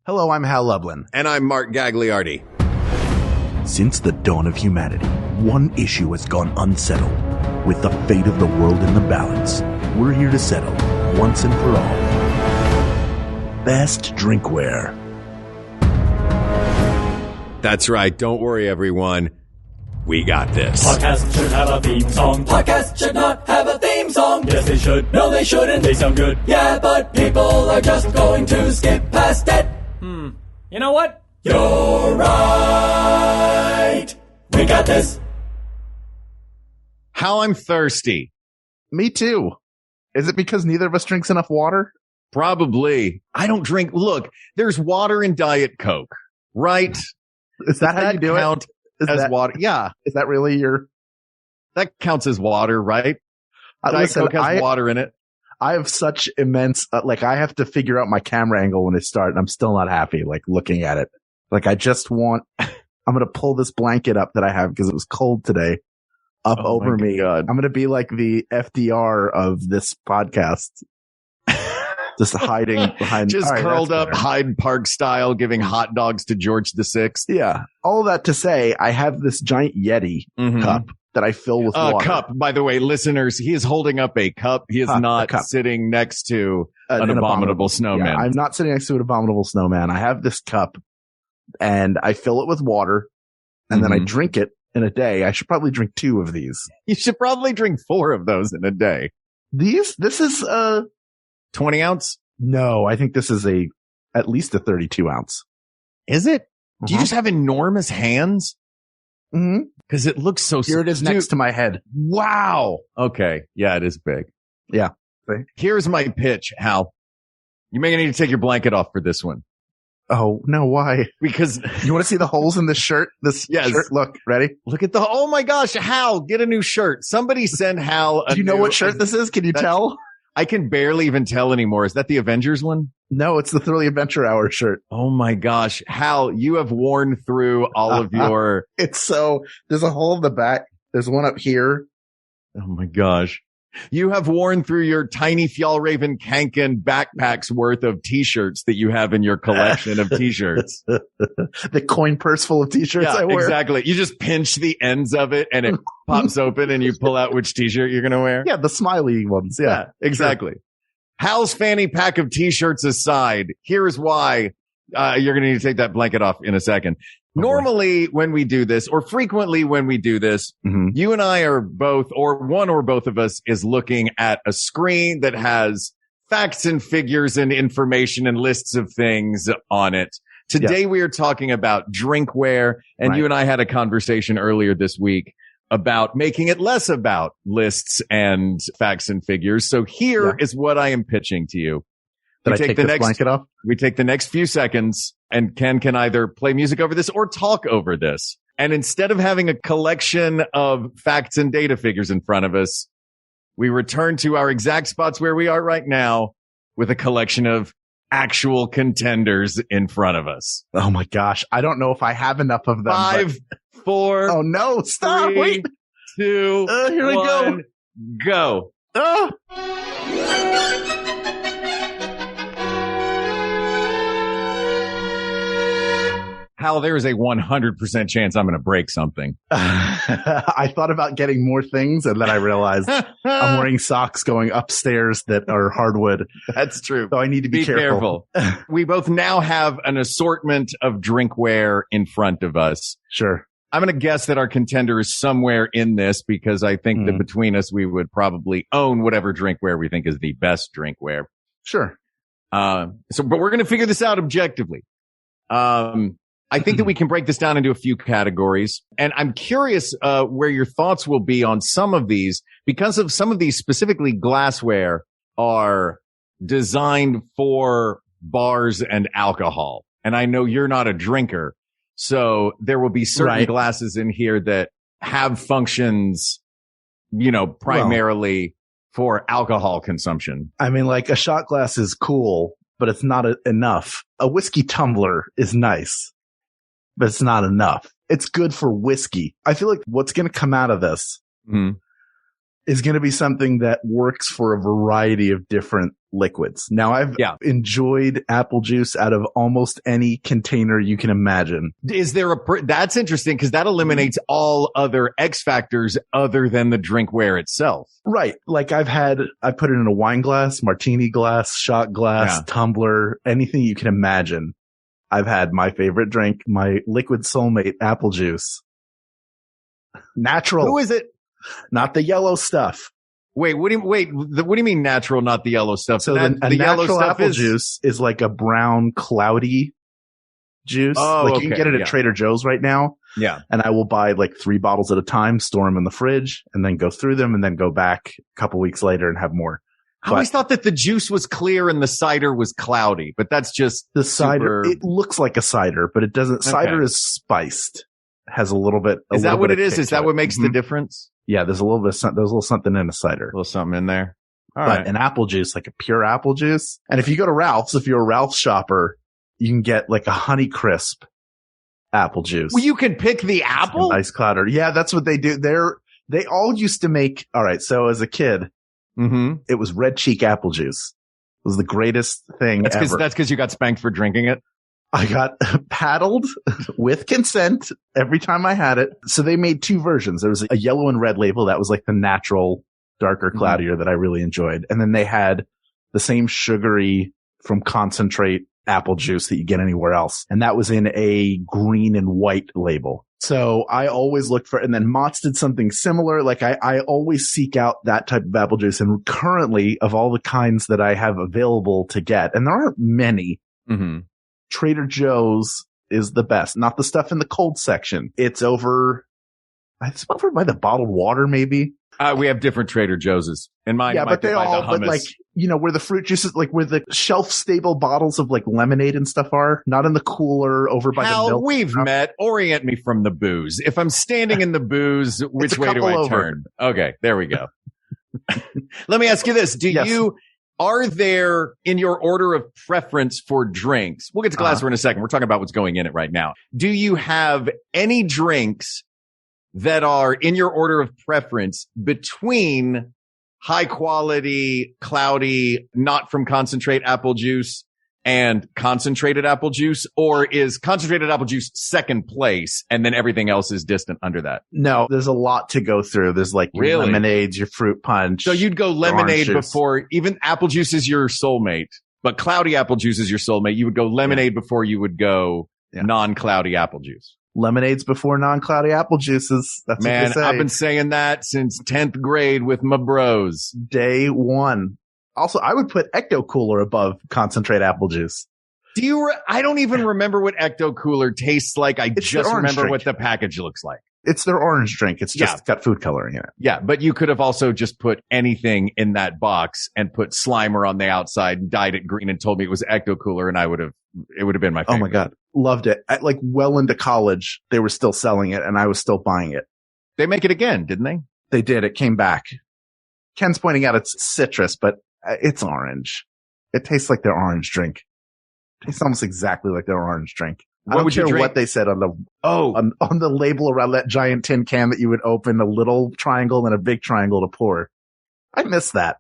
Hello, I'm Hal Lublin. And I'm Mark Gagliardi. Since the dawn of humanity, one issue has gone unsettled. With the fate of the world in the balance, we're here to settle, once and for all. Best drinkware. That's right. Don't worry, everyone. We got this. Podcast should have a theme song. Podcast should not have a theme song. Yes, they should. No, they shouldn't. They sound good. Yeah, but people are just going to skip past it. You know what? You're right. We got this. How I'm thirsty. Me too. Is it because neither of us drinks enough water? Probably. I don't drink. Look, there's water in Diet Coke, right? Is that how you do count it? as water? Yeah. Is that really your... That counts as water, right? Diet Coke has water in it. I have such immense, I have to figure out my camera angle when I start, and I'm still not happy, looking at it. I just want, I'm going to pull this blanket up that I have because it was cold today up over me. God. I'm going to be like the FDR of this podcast. Just hiding behind. Just curled up Hyde Park style, giving hot dogs to George VI. Yeah. All that to say, I have this giant Yeti cup that I fill with water. Cup, by the way, listeners, he is holding up a cup. He is not sitting next to an abominable snowman. Yeah, I'm not sitting next to an abominable snowman. I have this cup and I fill it with water and then I drink it in a day. I should probably drink 2 of these. You should probably drink 4 of those in a day. This is 20 ounce? No, I think this is at least a 32 ounce. Is it? Do you just have enormous hands? Mm-hmm. Because it looks so... Here it is next to my head. Wow. Okay. Yeah, it is big. Yeah. Here's my pitch, Hal. You may need to take your blanket off for this one. Oh, no, why? Because... You want to see the holes in this shirt? Shirt? Look, ready? Look at oh my gosh, Hal, get a new shirt. Somebody send Hal Do you know what shirt this is? Can you tell? I can barely even tell anymore. Is that the Avengers one? No, it's the Thrilly Adventure Hour shirt. Oh my gosh. Hal, you have worn through all of your... there's a hole in the back. There's one up here. Oh my gosh. You have worn through your tiny Fjallraven Kanken backpacks worth of t-shirts that you have in your collection of t-shirts. The coin purse full of t-shirts I wear. Exactly. You just pinch the ends of it and it pops open and you pull out which t-shirt you're going to wear. Yeah, the smiley ones. Yeah, exactly. Sure. Hal's fanny pack of t-shirts aside, here's why you're going to need to take that blanket off in a second. Normally when we do this, or frequently when we do this, you and I are both, or one or both of us is looking at a screen that has facts and figures and information and lists of things on it. Today we are talking about drinkware, and you and I had a conversation earlier this week about making it less about lists and facts and figures. So here is what I am pitching to you. Did I take this blanket off? We take the next few seconds and Ken can either play music over this or talk over this. And instead of having a collection of facts and data figures in front of us, we return to our exact spots where we are right now with a collection of actual contenders in front of us. Oh my gosh. I don't know if I have enough of them. 5, 4. Oh no, stop. 3, wait. 2, here 1, go. Oh. Hal, there is a 100% chance I'm going to break something. I thought about getting more things, and then I realized I'm wearing socks going upstairs that are hardwood. That's true. So I need to be careful. We both now have an assortment of drinkware in front of us. Sure. I'm going to guess that our contender is somewhere in this because I think that between us, we would probably own whatever drinkware we think is the best drinkware. Sure. But we're going to figure this out objectively. I think that we can break this down into a few categories, and I'm curious where your thoughts will be on some of these, because of some of these, specifically glassware, are designed for bars and alcohol. And I know you're not a drinker, so there will be certain glasses in here that have functions, primarily for alcohol consumption. I mean, like a shot glass is cool, but it's not enough. A whiskey tumbler is nice, but it's not enough. It's good for whiskey. I feel like what's going to come out of this is going to be something that works for a variety of different liquids. Now, I've enjoyed apple juice out of almost any container you can imagine. Is there that's interesting because that eliminates all other X factors other than the drinkware itself. Right. Like I put it in a wine glass, martini glass, shot glass, tumbler, anything you can imagine. I've had my favorite drink, my liquid soulmate apple juice. Natural. Who is it? Not the yellow stuff. What do you mean natural, not the yellow stuff? So the yellow stuff apple juice is like a brown, cloudy juice. Oh, you can get it at Trader Joe's right now. Yeah. And I will buy like 3 bottles at a time, store them in the fridge, and then go through them and then go back a couple weeks later and have more. I always thought that the juice was clear and the cider was cloudy, but that's just the cider. It looks like a cider, but it doesn't. Okay. Cider is spiced. Has a little bit. Is that what it is? Is that what makes the difference? Yeah, there's a little something in a cider. A little something in there. All right. An apple juice, like a pure apple juice. And if you go to Ralph's, if you're a Ralph's shopper, you can get like a Honeycrisp apple juice. Well, you can pick the apple? Nice clouder. Yeah, that's what they do. They all used to make. All right. So as a kid, it was Red Cheek apple juice. It was the greatest thing ever. That's because you got spanked for drinking it. I got paddled with consent every time I had it. So they made 2 versions. There was a yellow and red label. That was like the natural, darker, cloudier that I really enjoyed. And then they had the same sugary from concentrate apple juice that you get anywhere else. And that was in a green and white label. So I always looked for, and then Mott's did something similar. Like I always seek out that type of apple juice. And currently, of all the kinds that I have available to get, and there aren't many, Trader Joe's is the best. Not the stuff in the cold section. It's over by the bottled water, maybe. We have different Trader Joe's. In mine, but they all, but like, where the fruit juices, like where the shelf stable bottles of like lemonade and stuff are, not in the cooler over by the milk. We've met. Orient me from the booze. If I'm standing in the booze, which way do I turn? Okay, there we go. Let me ask you this. Are there, in your order of preference for drinks, we'll get to glassware in a second. We're talking about what's going in it right now. Do you have any drinks that are in your order of preference between high quality, cloudy, not from concentrate apple juice and concentrated apple juice? Or is concentrated apple juice second place and then everything else is distant under that? No, there's a lot to go through. There's like your lemonades, your fruit punch. So you'd go lemonade before, even apple juice is your soulmate, but cloudy apple juice is your soulmate. You would go lemonade before you would go non-cloudy apple juice. Lemonades before non-cloudy apple juices. That's what they say. I've been saying that since 10th grade with my bros. Day 1. Also, I would put Ecto Cooler above concentrate apple juice. I don't even remember what Ecto Cooler tastes like. I just remember what the package looks like. It's their orange drink. It's just got food coloring in it. Yeah, but you could have also just put anything in that box and put Slimer on the outside, dyed it green, and told me it was Ecto Cooler, and it would have been my favorite. Oh my God. Loved it. Well into college, they were still selling it, and I was still buying it. They make it again, didn't they? They did. It came back. Ken's pointing out it's citrus, but it's orange. It tastes like their orange drink. It tastes almost exactly like their orange drink. I don't care what they said on the label around that giant tin can that you would open, a little triangle and a big triangle to pour. I miss that.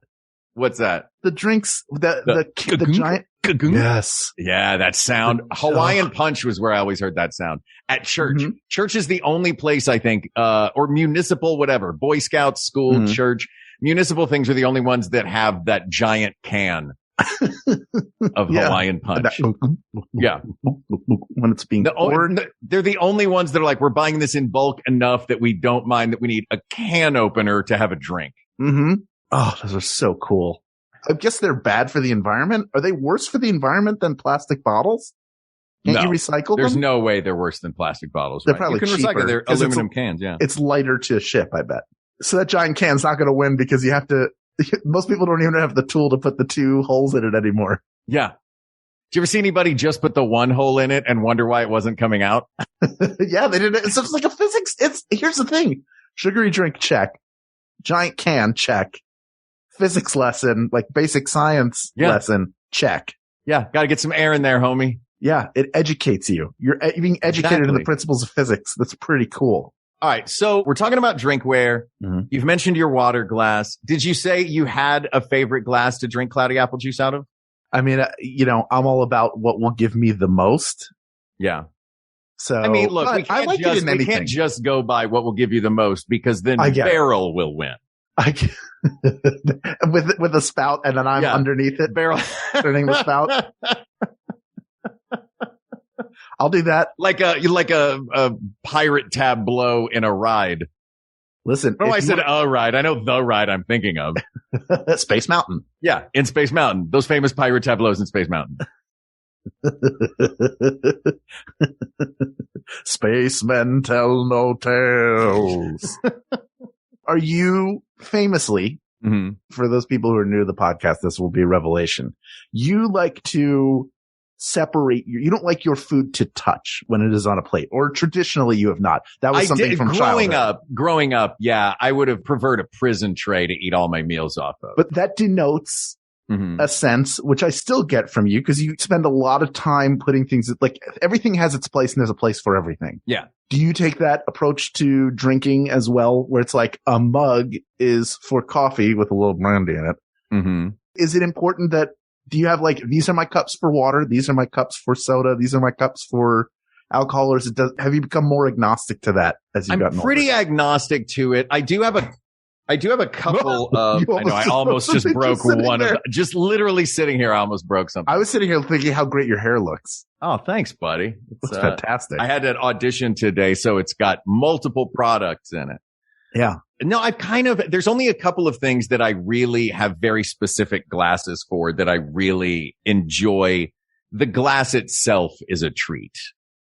What's that? The drinks, the giant. Yes. Yeah, that sound. Hawaiian Punch was where I always heard that sound. At church. Church is the only place, I think, or municipal, whatever, Boy Scouts, school, church, municipal things are the only ones that have that giant can of Hawaiian Punch. Yeah. When it's being poured. They're the only ones that are like, we're buying this in bulk enough that we don't mind that we need a can opener to have a drink. Oh, those are so cool. I guess they're bad for the environment. Are they worse for the environment than plastic bottles? Can't you recycle them? There's no way they're worse than plastic bottles. They're probably cheaper. You can recycle their aluminum cans, yeah. It's lighter to ship, I bet. So that giant can's not going to win because you have to, most people don't even have the tool to put the 2 holes in it anymore. Yeah. Did you ever see anybody just put the 1 hole in it and wonder why it wasn't coming out? Yeah, they didn't. It's just like a physics. Here's the thing. Sugary drink, check. Giant can, check. Physics lesson, like basic science lesson, check. Yeah. Got to get some air in there, homie. Yeah. It educates you. You're being educated in the principles of physics. That's pretty cool. All right. So we're talking about drinkware. Mm-hmm. You've mentioned your water glass. Did you say you had a favorite glass to drink cloudy apple juice out of? I mean, I'm all about what will give me the most. Yeah. So I mean, look, we can't just go by what will give you the most, because then barrel will win. With a spout, and then I'm underneath it, barrel turning the spout. I'll do that. Like a pirate tableau in a ride. Listen, I said a ride. I know the ride I'm thinking of. Space Mountain. Yeah, in Space Mountain. Those famous pirate tableaus in Space Mountain. Spacemen tell no tales. Are you famously, for those people who are new to the podcast, this will be a revelation. You like to separate you don't like your food to touch when it is on a plate, or traditionally you have not. That was something from childhood. Growing up, yeah, I would have preferred a prison tray to eat all my meals off of. But that denotes a sense, which I still get from you, because you spend a lot of time putting things, like everything has its place and there's a place for everything. Yeah. Do you take that approach to drinking as well, where it's like a mug is for coffee with a little brandy in it? Mm-hmm. Is it important that, do you have like, these are my cups for water, these are my cups for soda, these are my cups for alcohol, or have you become more agnostic to that as you've gotten older? I'm pretty agnostic to it. I do have a couple of, I almost just broke one of, just literally sitting here, I almost broke something. I was sitting here thinking how great your hair looks. Oh, thanks, buddy. It's fantastic. I had an audition today, so it's got multiple products in it. Yeah. No, there's only a couple of things that I really have very specific glasses for that I really enjoy. The glass itself is a treat.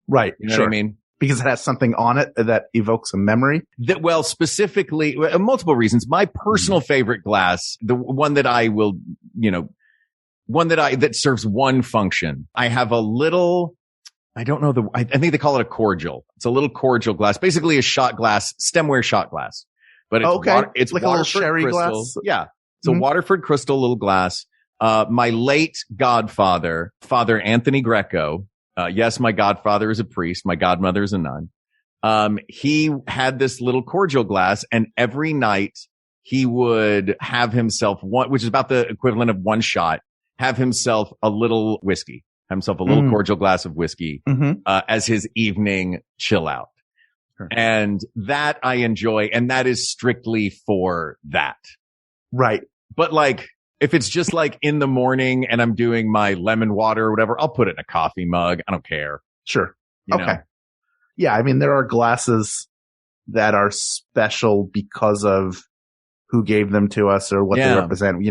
Right. You know what I mean? Because it has something on it that evokes a memory? Specifically, multiple reasons. My personal favorite glass, the one that I will, that serves one function. I have a little, I don't know I think they call it a cordial. It's a little cordial glass, basically a shot glass, stemware shot glass. But it's like Waterford a little sherry crystal. glass? Yeah. It's a Waterford crystal little glass. My late godfather, Father Anthony Greco, yes, my godfather is a priest. My godmother is a nun. He had this little cordial glass, and every night he would have himself which is about the equivalent of one shot, have himself a little whiskey, have himself a little cordial glass of whiskey, as his evening chill out. Sure. And that I enjoy. And that is strictly for that. Right. But like, if it's just like in the morning and I'm doing my lemon water or whatever, I'll put it in a coffee mug. I don't care. Sure. You know? Yeah. I mean, there are glasses that are special because of who gave them to us or what they represent.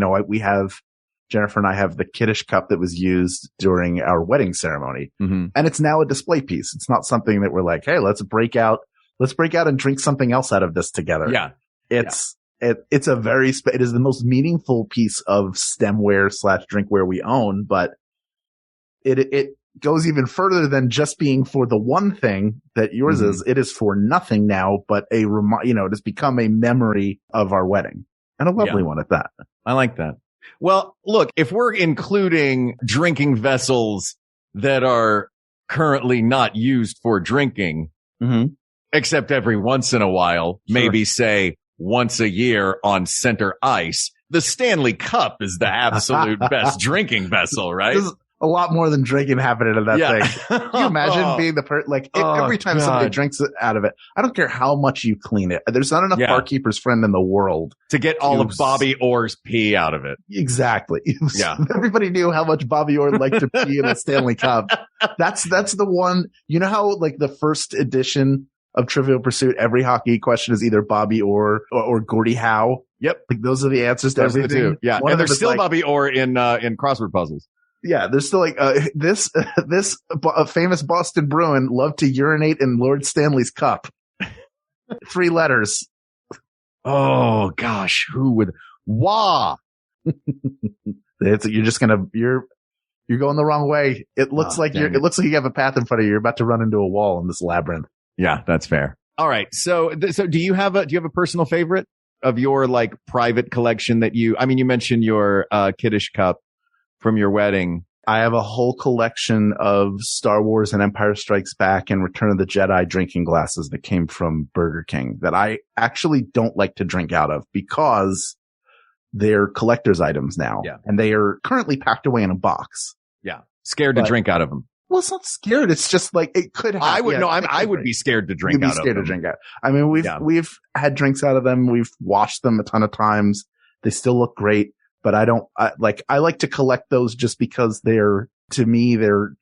Jennifer and I have the kiddish cup that was used during our wedding ceremony. And it's now a display piece. It's not something that we're like, hey, let's break out and drink something else out of this together. Yeah. It is the most meaningful piece of stemware / drinkware we own, but it goes even further than just being for the one thing that yours is. It is for nothing now, but it has become a memory of our wedding, and a lovely one at that. I like that. Well, look, if we're including drinking vessels that are currently not used for drinking, except every once in a while, maybe say once a year on center ice, the Stanley Cup is the absolute best drinking vessel, right? There's a lot more than drinking happening in that thing. Can you imagine being the every time somebody drinks it out of it, I don't care how much you clean it. There's not enough barkeeper's friend in the world to get all of Bobby Orr's pee out of it. Exactly. Yeah. Everybody knew how much Bobby Orr liked to pee in a Stanley Cup. That's the one, you know how like the first edition of Trivial Pursuit, every hockey question is either Bobby Orr or Gordie Howe. Yep. Like those are the answers to everything. The two. Yeah. And there's still Bobby Orr in crossword puzzles. Yeah. There's still like, this famous Boston Bruin loved to urinate in Lord Stanley's cup. 3 letters. Oh gosh. Who would, wah. You're going the wrong way. It looks like it looks like you have a path in front of you. You're about to run into a wall in this labyrinth. Yeah, that's fair. All right. So do you have a personal favorite of your like private collection that you mentioned your kiddish cup from your wedding. I have a whole collection of Star Wars and Empire Strikes Back and Return of the Jedi drinking glasses that came from Burger King that I actually don't like to drink out of because they're collector's items now. Yeah. And they are currently packed away in a box. Yeah. Scared to drink out of them. Well, it's not scared. It's just like it could happen. I would be scared to drink out of them. You'd be scared to drink out. I mean, we've had drinks out of them. We've washed them a ton of times. They still look great, but I like to collect those just because they're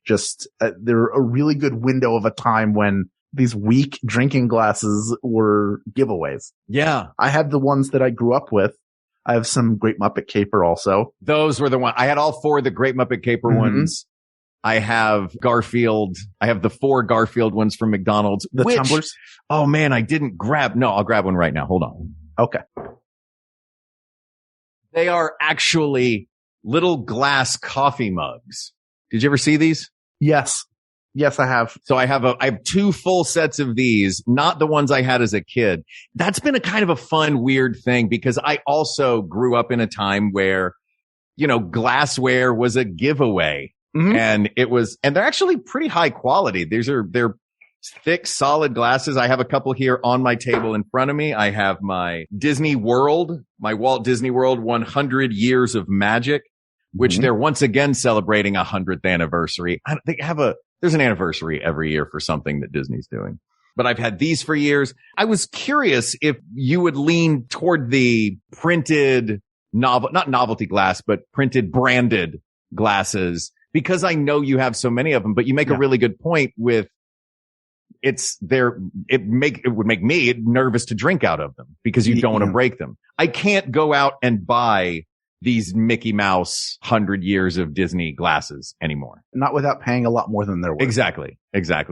just they're a really good window of a time when these weak drinking glasses were giveaways. Yeah. I had the ones that I grew up with. I have some Great Muppet Caper also. Those were the ones. I had all 4 of the Great Muppet Caper ones. I have Garfield. I have the 4 Garfield ones from McDonald's. The tumblers? Oh man, I didn't grab. No, I'll grab one right now. Hold on. Okay. They are actually little glass coffee mugs. Did you ever see these? Yes. Yes, I have. So I have 2 full sets of these, not the ones I had as a kid. That's been a kind of a fun, weird thing because I also grew up in a time where, glassware was a giveaway. Mm-hmm. And they're actually pretty high quality. They're thick, solid glasses. I have a couple here on my table in front of me. I have my Walt Disney World 100 Years of Magic, which they're once again celebrating 100th anniversary. There's an anniversary every year for something that Disney's doing. But I've had these for years. I was curious if you would lean toward the printed not novelty glass, but printed branded glasses. Because I know you have so many of them, but you make a really good point with it would make me nervous to drink out of them because you don't want to break them. I can't go out and buy these Mickey Mouse 100 Years of Disney glasses anymore. Not without paying a lot more than they're worth. Exactly.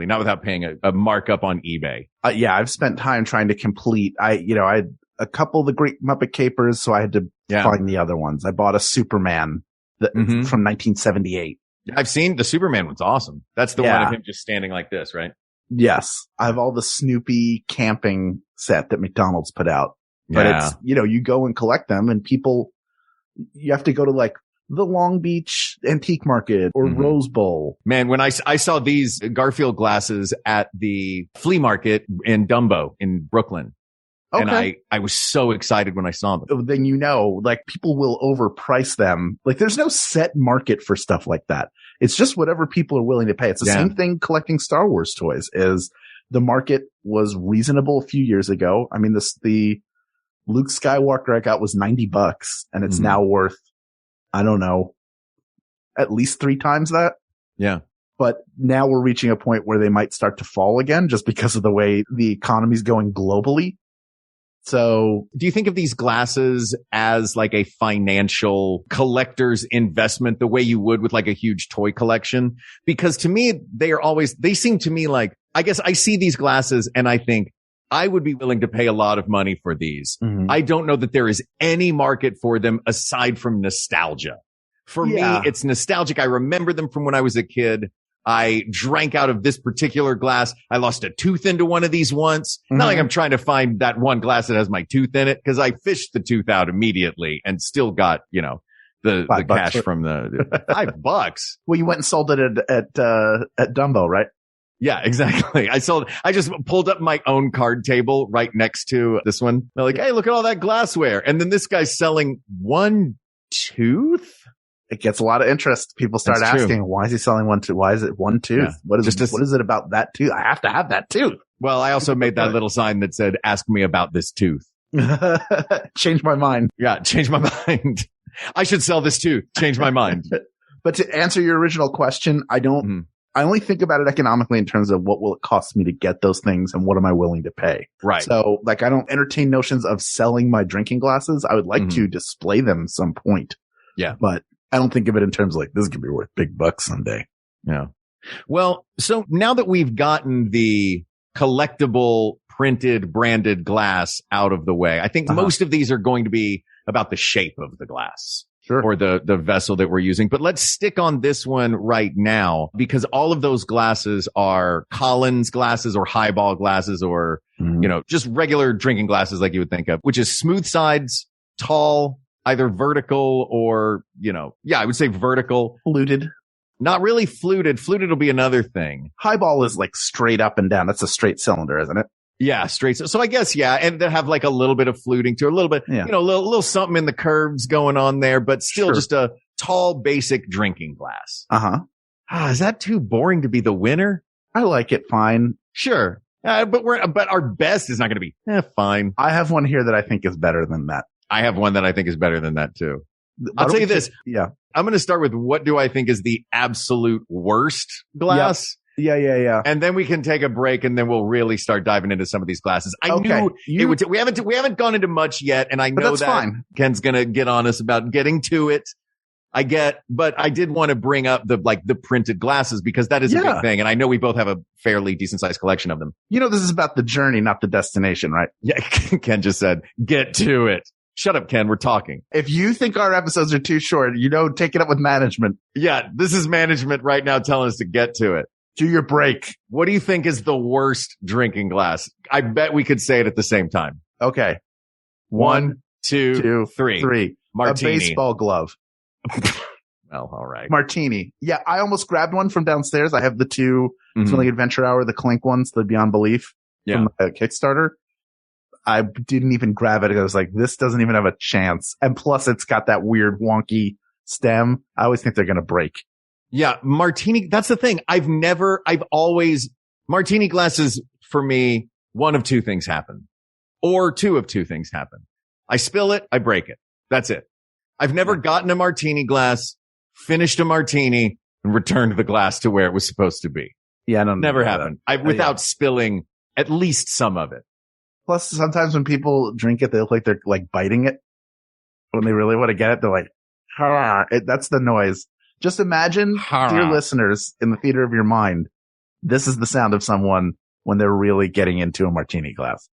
Not without paying a markup on eBay. I've spent time trying to complete. I had a couple of the Great Muppet Capers, so I had to find the other ones. I bought a Superman from 1978. I've seen the Superman one's awesome. That's the one of him just standing like this, right? Yes. I have all the Snoopy camping set that McDonald's put out. But it's, you go and collect them and you have to go to like the Long Beach Antique Market or Rose Bowl. Man, when I saw these Garfield glasses at the flea market in Dumbo in Brooklyn. Okay. And I was so excited when I saw them. Then people will overprice them. Like there's no set market for stuff like that. It's just whatever people are willing to pay. It's the same thing collecting Star Wars toys is the market was reasonable a few years ago. I mean, the Luke Skywalker I got was $90 and it's now worth, I don't know, at least 3 times that. Yeah. But now we're reaching a point where they might start to fall again just because of the way the economy's going globally. So do you think of these glasses as like a financial collector's investment the way you would with like a huge toy collection? Because to me, they seem to me like, I guess I see these glasses and I think I would be willing to pay a lot of money for these. Mm-hmm. I don't know that there is any market for them aside from nostalgia. For me, it's nostalgic. I remember them from when I was a kid. I drank out of this particular glass. I lost a tooth into one of these once. Mm-hmm. Not like I'm trying to find that one glass that has my tooth in it because I fished the tooth out immediately and still got, the cash from the $5. Well, you went and sold it at Dumbo, right? Yeah, exactly. I just pulled up my own card table right next to this one. They're like, hey, look at all that glassware. And then this guy's selling one tooth. It gets a lot of interest. People start asking, why is he selling one tooth? Why is it one tooth? Yeah. What is it about that tooth? I have to have that tooth. Well, I also made that little sign that said, ask me about this tooth. Change my mind. Yeah, change my mind. I should sell this tooth. Change my mind. But to answer your original question, I only think about it economically in terms of what will it cost me to get those things and what am I willing to pay. Right. So I don't entertain notions of selling my drinking glasses. I would like to display them at some point. Yeah. But I don't think of it in terms of like, this could be worth big bucks someday. Yeah. Well, so now that we've gotten the collectible printed branded glass out of the way, I think most of these are going to be about the shape of the glass. Sure. Or the vessel that we're using. But let's stick on this one right now because all of those glasses are Collins glasses or highball glasses or, just regular drinking glasses like you would think of, which is smooth sides, tall, either vertical or, I would say vertical. Fluted. Not really fluted. Fluted will be another thing. Highball is like straight up and down. That's a straight cylinder, isn't it? Yeah, straight. So I guess, yeah. And they have like a little bit of fluting to it, a little bit, a little something in the curves going on there, but still just a tall, basic drinking glass. Uh-huh. Is that too boring to be the winner? I like it fine. Sure. But our best is not going to be fine. I have one here that I think is better than that. I have one that I think is better than that too. I'll tell you this. Yeah. I'm going to start with what do I think is the absolute worst glass. Yep. Yeah. And then we can take a break and then we'll really start diving into some of these glasses. I knew it would. We haven't gone into much yet. And I know that fine. Ken's going to get on us about getting to it. But I did want to bring up the printed glasses because that is a big thing. And I know we both have a fairly decent sized collection of them. This is about the journey, not the destination, right? Yeah. Ken just said, get to it. Shut up, Ken. We're talking. If you think our episodes are too short, take it up with management. Yeah. This is management right now telling us to get to it. Do your break. What do you think is the worst drinking glass? I bet we could say it at the same time. Okay. 1, 2, 3. Martini. A baseball glove. Well, all right. Martini. Yeah, I almost grabbed one from downstairs. I have the two Smelling Adventure Hour, the Clink ones, the Beyond Belief from the Kickstarter. I didn't even grab it. I was like, this doesn't even have a chance. And plus it's got that weird wonky stem. I always think they're going to break. Yeah. Martini. That's the thing. Martini glasses for me, one of two things happen or two of two things happen. I spill it. I break it. That's it. I've never gotten a martini glass, finished a martini and returned the glass to where it was supposed to be. Yeah. I don't Never happened. Without spilling at least some of it. Plus, sometimes when people drink it, they look like they're like biting it. When they really want to get it, they're like, that's the noise. Just imagine, dear listeners, in the theater of your mind, this is the sound of someone when they're really getting into a martini glass.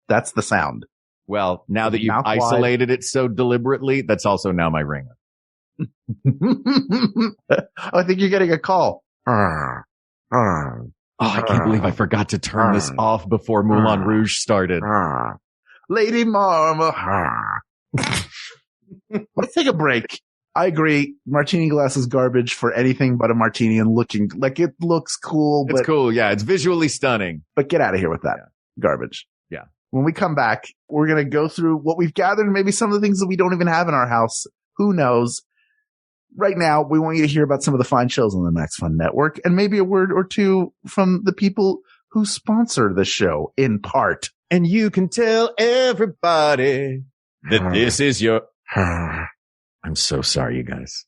That's the sound. Well, now that you've isolated it so deliberately, that's also now my ringer. I think you're getting a call. Oh, I can't believe I forgot to turn this off before Moulin Rouge started. Lady Marma. Let's take a break. I agree. Martini glass is garbage for anything but a martini and looking like it looks cool. It's cool. Yeah. It's visually stunning. But get out of here with that. Garbage. Yeah. When we come back, we're going to go through what we've gathered and maybe some of the things that we don't even have in our house. Who knows? Right now, we want you to hear about some of the fine shows on the Max Fun Network and maybe a word or two from the people who sponsor the show in part. And you can tell everybody that this is your... I'm so sorry, you guys.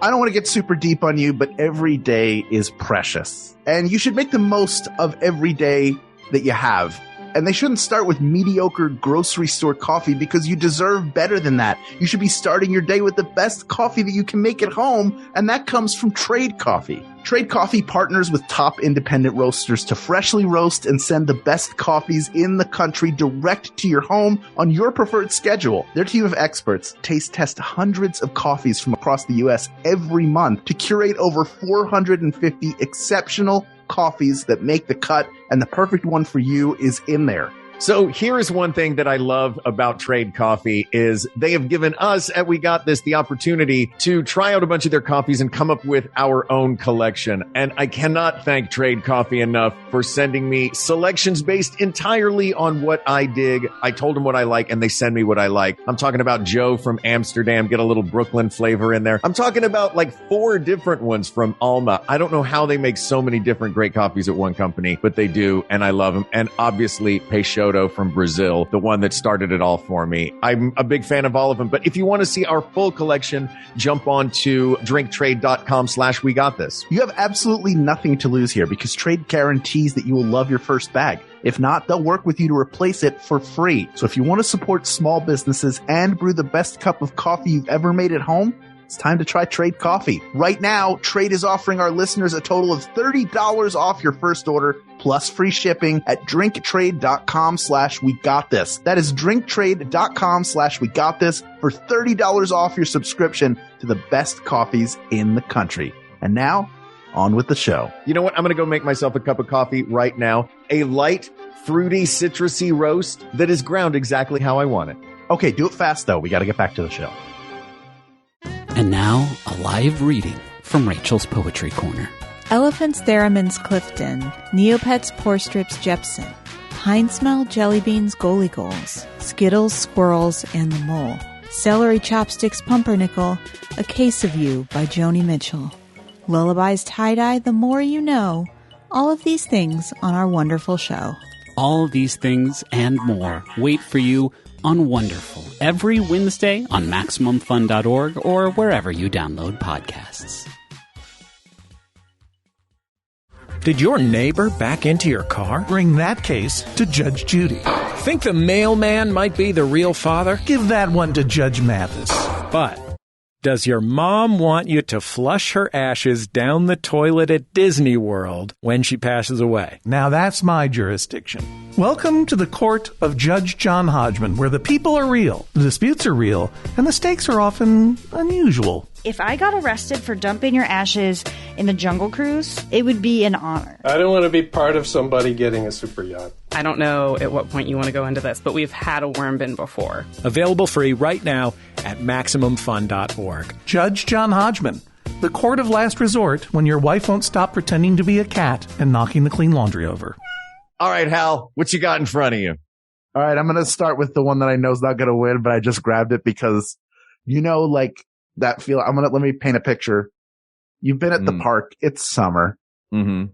I don't want to get super deep on you, but every day is precious. And you should make the most of every day that you have. And they shouldn't start with mediocre grocery store coffee because you deserve better than that. You should be starting your day with the best coffee that you can make at home, and that comes from Trade Coffee. Trade Coffee partners with top independent roasters to freshly roast and send the best coffees in the country direct to your home on your preferred schedule. Their team of experts taste test hundreds of coffees from across the U.S. every month to curate over 450 exceptional coffees that make the cut, and the perfect one for you is in there. So here is one thing that I love about Trade Coffee is they have given us at We Got This the opportunity to try out a bunch of their coffees and come up with our own collection. And I cannot thank Trade Coffee enough for sending me selections based entirely on what I dig. I told them what I like and they send me what I like. I'm talking about Joe from Amsterdam, get a little Brooklyn flavor in there. I'm talking about like 4 different ones from Alma. I don't know how they make so many different great coffees at one company, but they do. And I love them. And obviously Peixoto from Brazil, the one that started it all for me. I'm a big fan of all of them, but if you want to see our full collection, jump on to drinktrade.com/WeGotThis. You have absolutely nothing to lose here because Trade guarantees that you will love your first bag. If not, they'll work with you to replace it for free. So if you want to support small businesses and brew the best cup of coffee you've ever made at home, it's time to try Trade Coffee. Right now, Trade is offering our listeners a total of $30 off your first order plus free shipping at drinktrade.com/WeGotThis. That is drinktrade.com/WeGotThis for $30 off your subscription to the best coffees in the country. And now, on with the show. You know what? I'm going to go make myself a cup of coffee right now. A light, fruity, citrusy roast that is ground exactly how I want it. Okay, do it fast though. We got to get back to the show. And now, a live reading from Rachel's Poetry Corner. Elephants Theremins Clifton, Neopets Porstrips Jepson, Pine Smell Jellybeans Goalie Goals, Skittles Squirrels and the Mole, Celery Chopsticks Pumpernickel, A Case of You by Joni Mitchell, Lullabies Tie-Dye The More You Know, all of these things on our wonderful show. All of these things and more wait for you on Wonderful every Wednesday on MaximumFun.org or wherever you download podcasts. Did your neighbor back into your car? Bring that case to Judge Judy. Think the mailman might be the real father? Give that one to Judge Mathis. But does your mom want you to flush her ashes down the toilet at Disney World when she passes away? Now that's my jurisdiction. Welcome to the court of Judge John Hodgman, where the people are real, the disputes are real, and the stakes are often unusual. If I got arrested for dumping your ashes in the Jungle Cruise, it would be an honor. I don't want to be part of somebody getting a super yacht. I don't know at what point you want to go into this, but we've had a worm bin before. Available free right now at MaximumFun.org. Judge John Hodgman, the court of last resort when your wife won't stop pretending to be a cat and knocking the clean laundry over. All right, Hal, what you got in front of you? All right, I'm going to start with the one that I know is not going to win, but I just grabbed it because, like that feel. Let me paint a picture. You've been at the park. It's summer. Mm-hmm.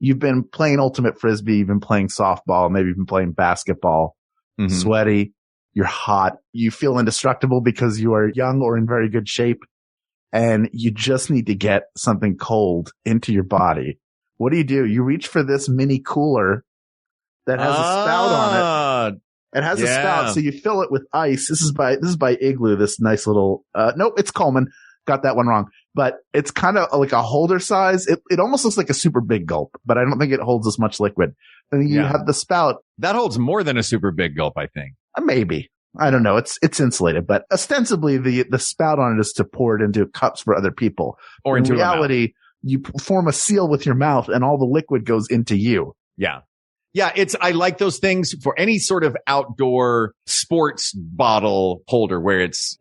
You've been playing ultimate frisbee. You've been playing softball. Maybe you've been playing basketball. Mm-hmm. Sweaty. You're hot. You feel indestructible because you are young or in very good shape. And you just need to get something cold into your body. What do? You reach for this mini cooler that has a spout on it. It has a spout, so you fill it with ice. This is by Igloo, this nice little, nope, it's Coleman. Got that one wrong. But it's kind of like a holder size. It almost looks like a super big gulp, but I don't think it holds as much liquid. And you have the spout. That holds more than a super big gulp, I think. Maybe. I don't know. It's insulated, but ostensibly the spout on it is to pour it into cups for other people. Or into reality, you form a seal with your mouth and all the liquid goes into you. Yeah. Yeah, I like those things for any sort of outdoor sports bottle holder where it's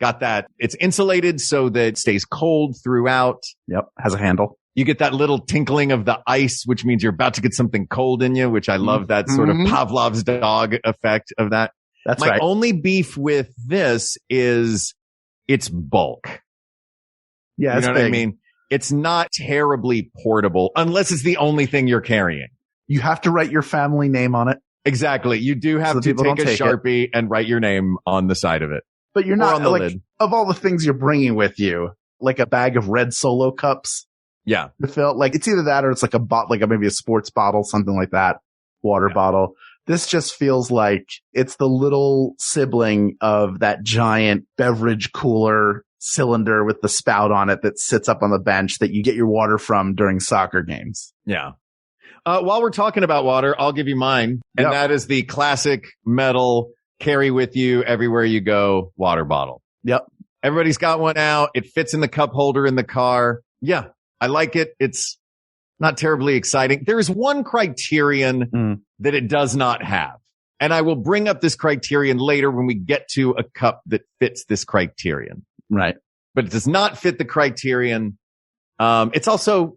insulated so that it stays cold throughout. Yep. Has a handle. You get that little tinkling of the ice, which means you're about to get something cold in you, which I love that sort of Pavlov's dog effect of that. That's right. My only beef with this is its bulk. Yeah, you know what I mean? It's not terribly portable unless it's the only thing you're carrying. You have to write your family name on it. Exactly. You do have to take a Sharpie and write your name on the side of it. But you're not, lid. Of all the things you're bringing with you, like a bag of red Solo cups. Yeah. To fill, it's either that or it's like maybe a sports bottle, something like that. Water bottle. This just feels like it's the little sibling of that giant beverage cooler cylinder with the spout on it that sits up on the bench that you get your water from during soccer games. Yeah. While we're talking about water, I'll give you mine. And that is the classic metal carry with you everywhere you go water bottle. Yep. Everybody's got one out. It fits in the cup holder in the car. Yeah. I like it. It's not terribly exciting. There is one criterion that it does not have. And I will bring up this criterion later when we get to a cup that fits this criterion. Right. But it does not fit the criterion. It's also,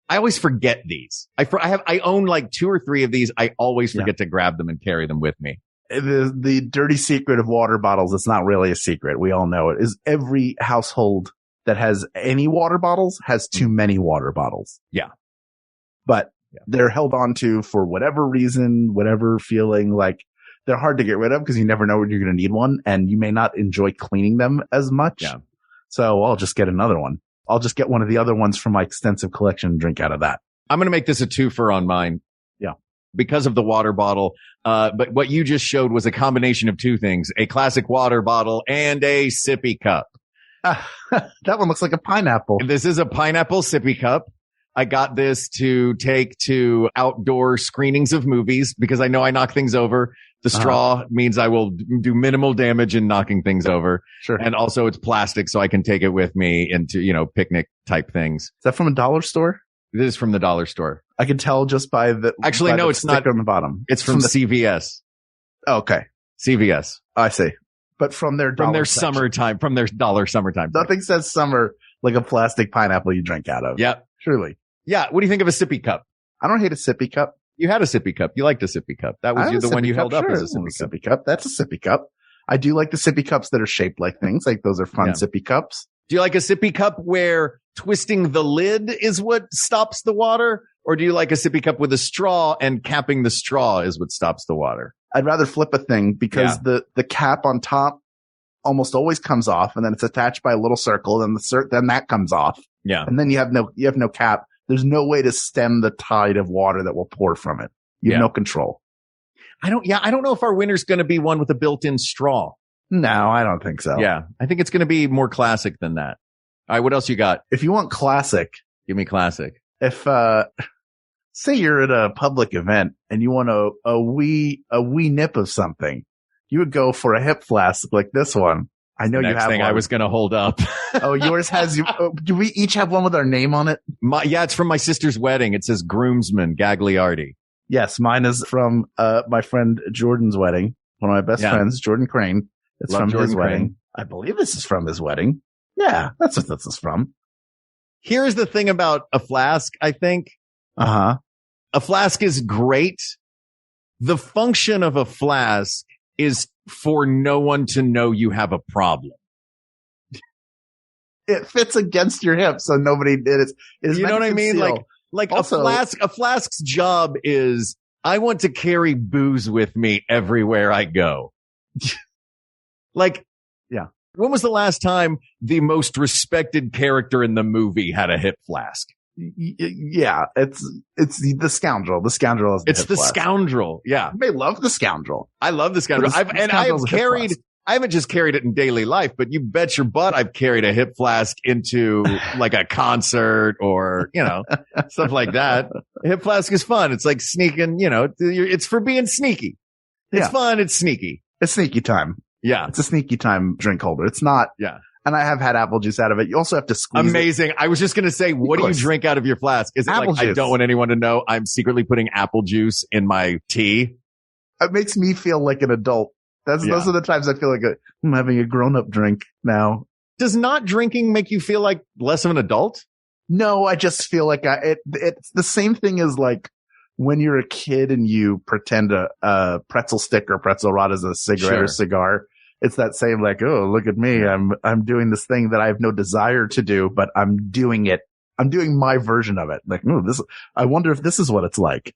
I always forget these. I own like 2 or 3 of these. I always forget to grab them and carry them with me. The dirty secret of water bottles, it's not really a secret. We all know it, is every household that has any water bottles has too many water bottles. Yeah. But they're held on to for whatever reason, whatever feeling, like they're hard to get rid of because you never know when you're going to need one and you may not enjoy cleaning them as much. Yeah. So I'll just get another one. I'll just get one of the other ones from my extensive collection and drink out of that. I'm going to make this a twofer on mine. Yeah. Because of the water bottle. But what you just showed was a combination of 2 things, a classic water bottle and a sippy cup. That one looks like a pineapple. This is a pineapple sippy cup. I got this to take to outdoor screenings of movies because I know I knock things over. The straw means I will do minimal damage in knocking things over. Sure. And also it's plastic so I can take it with me into, picnic type things. Is that from a dollar store? It is from the dollar store. I can tell just by the, actually, no, it's not on the bottom. It's from CVS. Oh, okay. CVS. I see. but from their summertime, from their dollar summertime. Nothing says summer like a plastic pineapple you drink out of. Yep. Truly. Yeah. What do you think of a sippy cup? I don't hate a sippy cup. You had a sippy cup. You liked a sippy cup. That was the one you held up as a sippy cup. That's a sippy cup. I do like the sippy cups that are shaped like things. Like those are fun sippy cups. Do you like a sippy cup where twisting the lid is what stops the water? Or do you like a sippy cup with a straw and capping the straw is what stops the water? I'd rather flip a thing because the cap on top almost always comes off, and then it's attached by a little circle, then then that comes off. Yeah. And then you have no cap. There's no way to stem the tide of water that will pour from it. You have no control. I don't know if our winner's going to be one with a built-in straw. No, I don't think so. Yeah. I think it's going to be more classic than that. All right. What else you got? If you want classic, give me classic. If, say you're at a public event and you want a wee nip of something, you would go for a hip flask like this one. I know you have one. I was going to hold up. Oh, yours has you. Do we each have one with our name on it? It's from my sister's wedding. It says groomsman Gagliardi. Yes, mine is from my friend Jordan's wedding. One of my best friends, Jordan Crane. It's from his wedding. I believe this is from his wedding. Yeah, that's what this is from. Here's the thing about a flask, I think. Uh-huh. A flask is great. The function of a flask is for no one to know you have a problem. It fits against your hip, so nobody did it. You know what I mean? Like also, a flask's job is, I want to carry booze with me everywhere I go. Yeah. When was the last time the most respected character in the movie had a hip flask? Yeah, it's the scoundrel. The scoundrel is the scoundrel. Yeah. You may love the scoundrel. I love the scoundrel. I haven't just carried it in daily life, but you bet your butt I've carried a hip flask into like a concert or, stuff like that. A hip flask is fun. It's like sneaking, it's for being sneaky. It's fun. It's sneaky. It's sneaky time. Yeah. It's a sneaky time drink holder. It's not. Yeah. And I have had apple juice out of it. You also have to squeeze Amazing. it. I was just going to say, what do you drink out of your flask? Is it apple juice. I don't want anyone to know I'm secretly putting apple juice in my tea? It makes me feel like an adult. Those are the times I feel like I'm having a grown-up drink now. Does not drinking make you feel like less of an adult? No, I just feel like it's the same thing as like when you're a kid and you pretend a pretzel stick or pretzel rod as a cigarette or cigar. It's that same like, oh, look at me. I'm doing this thing that I have no desire to do, but I'm doing it. I'm doing my version of it. Like, I wonder if this is what it's like.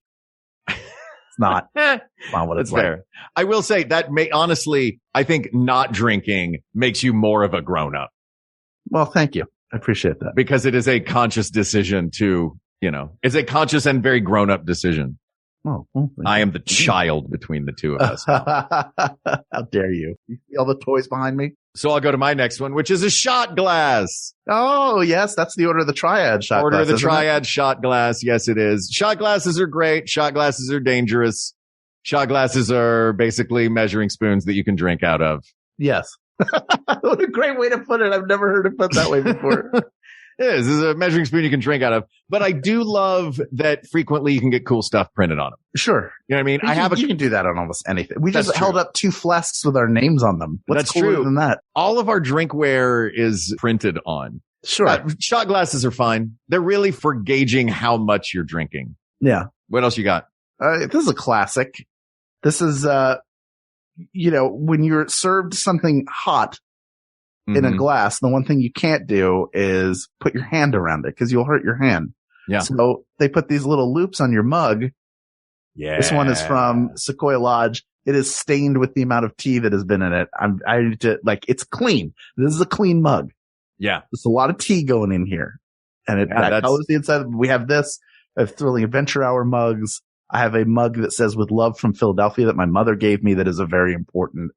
It's not. It's not what it's like. Fair. I will say that honestly, I think not drinking makes you more of a grown up. Well, thank you. I appreciate that. Because it is a conscious decision it's a conscious and very grown up decision. Oh, I am the child between the two of us. How dare you? You see all the toys behind me? So I'll go to my next one, which is a shot glass. Oh, yes. That's the order of the triad shot glass. Order of the triad shot glass. Yes, it is. Shot glasses are great. Shot glasses are dangerous. Shot glasses are basically measuring spoons that you can drink out of. Yes. What a great way to put it. I've never heard it put that way before. This is a measuring spoon you can drink out of. But I do love that frequently you can get cool stuff printed on them. Sure. You know what I mean? You can do that on almost anything. We just held up 2 flasks with our names on them. What's cooler than that? All of our drinkware is printed on. Sure. Shot glasses are fine. They're really for gauging how much you're drinking. Yeah. What else you got? This is a classic. This is, when you're served something hot in a glass, the one thing you can't do is put your hand around it because you'll hurt your hand. Yeah. So they put these little loops on your mug. Yeah. This one is from Sequoia Lodge. It is stained with the amount of tea that has been in it. It's clean. This is a clean mug. Yeah. There's a lot of tea going in here. And that colors the inside. We have this. I have Thrilling Adventure Hour mugs. I have a mug that says with love from Philadelphia that my mother gave me that is a very important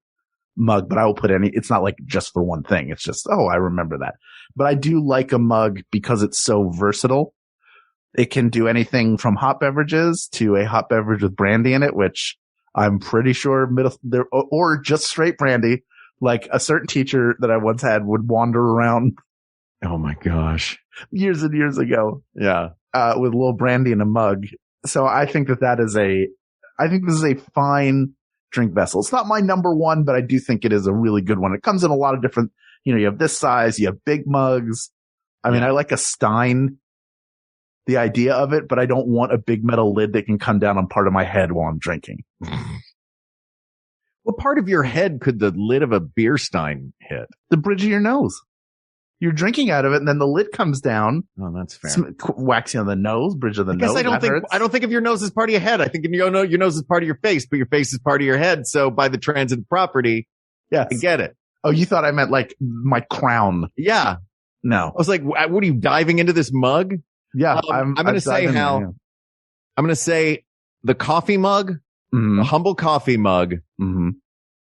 mug, but I will put it's not like just for one thing. It's just, I remember that. But I do like a mug because it's so versatile. It can do anything from hot beverages to a hot beverage with brandy in it, which I'm pretty sure or just straight brandy. Like a certain teacher that I once had would wander around. Oh my gosh. Years and years ago. Yeah. With a little brandy in a mug. So I think this is a fine drink vessel. It's not my number one, but I do think it is a really good one. It comes in a lot of different, you have this size, you have big mugs. I mean, I like a Stein, the idea of it, but I don't want a big metal lid that can come down on part of my head while I'm drinking. What part of your head could the lid of a beer stein hit? The bridge of your nose. You're drinking out of it, and then the lid comes down. Oh, that's fair. Whacks you on the nose, bridge of the nose. I don't think of your nose as part of your head. I think your nose is part of your face, but your face is part of your head. So by the transitive property, yes. I get it. Oh, you thought I meant like my crown? Yeah. No. I was like, what are you diving into this mug? Yeah. I'm going to say I'm going to say the coffee mug, the humble coffee mug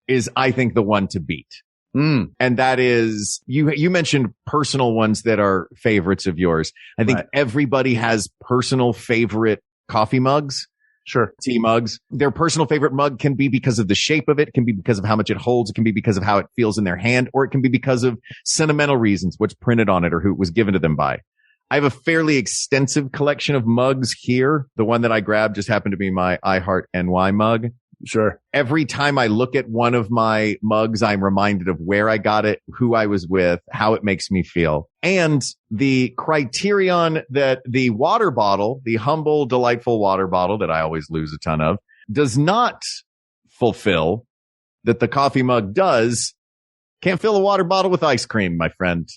is, I think, the one to beat. And that is, you mentioned personal ones that are favorites of yours. I think everybody has personal favorite coffee mugs. Sure. Tea mugs. Their personal favorite mug can be because of the shape of it, can be because of how much it holds, it can be because of how it feels in their hand, or it can be because of sentimental reasons, what's printed on it or who it was given to them by. I have a fairly extensive collection of mugs here. The one that I grabbed just happened to be my I Heart NY mug. Sure. Every time I look at one of my mugs, I'm reminded of where I got it, who I was with, how it makes me feel. And the criterion that the water bottle, the humble, delightful water bottle that I always lose a ton of, does not fulfill, that the coffee mug does. Can't fill a water bottle with ice cream, my friend.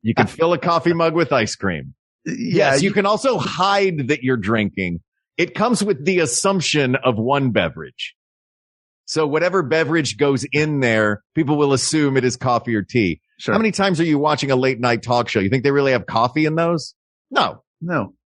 You can fill a coffee mug with ice cream. Yes, you can also hide that you're drinking. It comes with the assumption of one beverage. So whatever beverage goes in there, people will assume it is coffee or tea. Sure. How many times are you watching a late night talk show? You think they really have coffee in those? No.